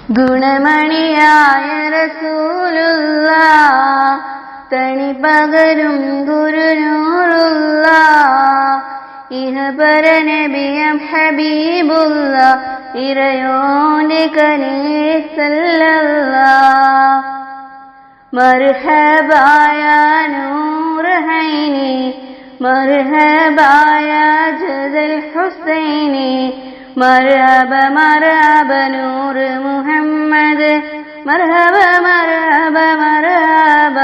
ഗുണമണിയായ റസൂലുള്ള തണി പകരും ഗുരുനൂറുള്ള ഇഹപര നബിയം ഹബീബുള്ള ഇറയോന്റെ കനീസല്ല മർഹബായ നൂറഹൈനി മർഹബായ ജദൽ ഹുസൈനി മർഹബ മർഹബ നൂർ മുഹമ്മദ് മർഹബ മർഹബ മർഹബ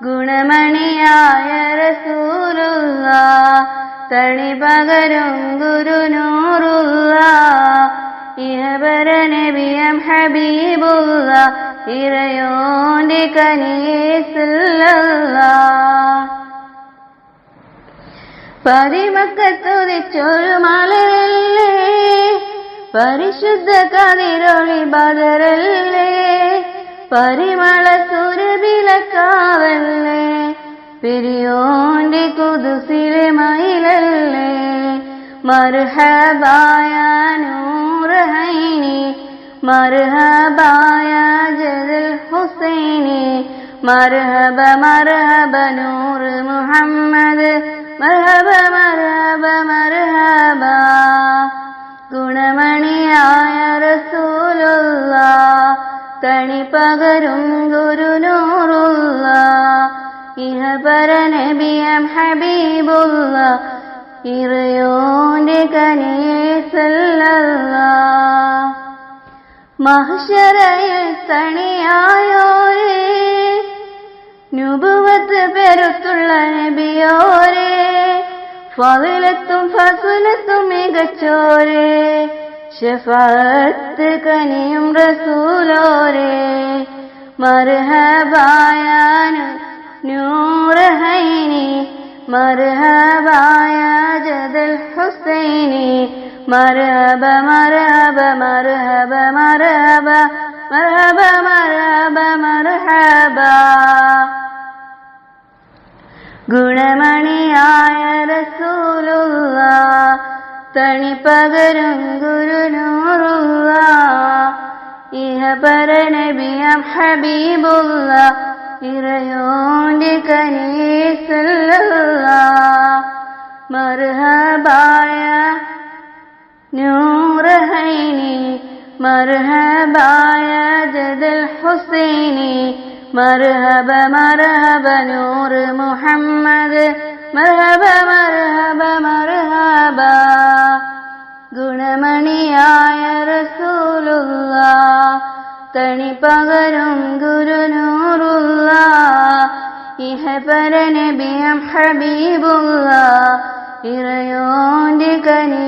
ഗുണമണിയായ റസൂലുള്ള തണി പകരും ഗുരുനൂറുള്ള ഇഹപര നബിയം ഹബീബുള്ള ഇറയോന്റെ കനീസല്ല പരിമക്കത്തുതിച്ചൊരു മലരല്ലേ പരിശുദ്ധ കതിരൊളി ബദറല്ലേ പരിമള സുരഭിലക്കാവല്ലേ പെരിയോന്റെ കുതുസിലെ മയിലല്ലേ മർഹബായ നൂറഹൈനി മർഹബായ ജദൽ ഹുസൈനി മർഹബ മർഹബ നൂർ മുഹമ്മദ് മർഹബ മർഹബ മർഹബ ഗുണമണിയായ റസൂലുള്ള തണി പകരും ഗുരുനൂറുള്ള ഇഹപര നബിയം ഹബീബുള്ള ഇറയോന്റെ കനീസല്ല മഹ്ശറയിൽ തണിയായോരേ നുബുവത്ത് പെരുത്തുള്ള നബിയോരേ ഫളിലത്തും ഫസുലത്തും മികച്ചോരേ ശഫാഅത്ത് കനിയും റസൂലോരേ മർഹബായ നൂറഹൈനി മർഹബായ ജദൽ ഹുസൈനി മർഹബ മർഹബ മർഹബ മർഹബ മർഹബ മർഹബ മർഹബ ഗുണമണിയായ റസൂലുള്ള തണി പകരും ഗുരുനൂറുള്ള ഇഹപര നബിയം ഹബീബുള്ള ഇറയോന്റെ കനീസല്ല മർഹബായ നൂറഹൈനി മർഹബായ ജദൽ ഹുസൈനി മർഹബ മർഹബ നൂർ മുഹമ്മദ് മർഹബ മർഹബ മർഹബ ഗുണമണിയായ റസൂലുള്ള തണി പകരും ഗുരുനൂറുള്ള ഇഹപര നബിയം ഹബീബുള്ള ഇറയോന്റെ കനീ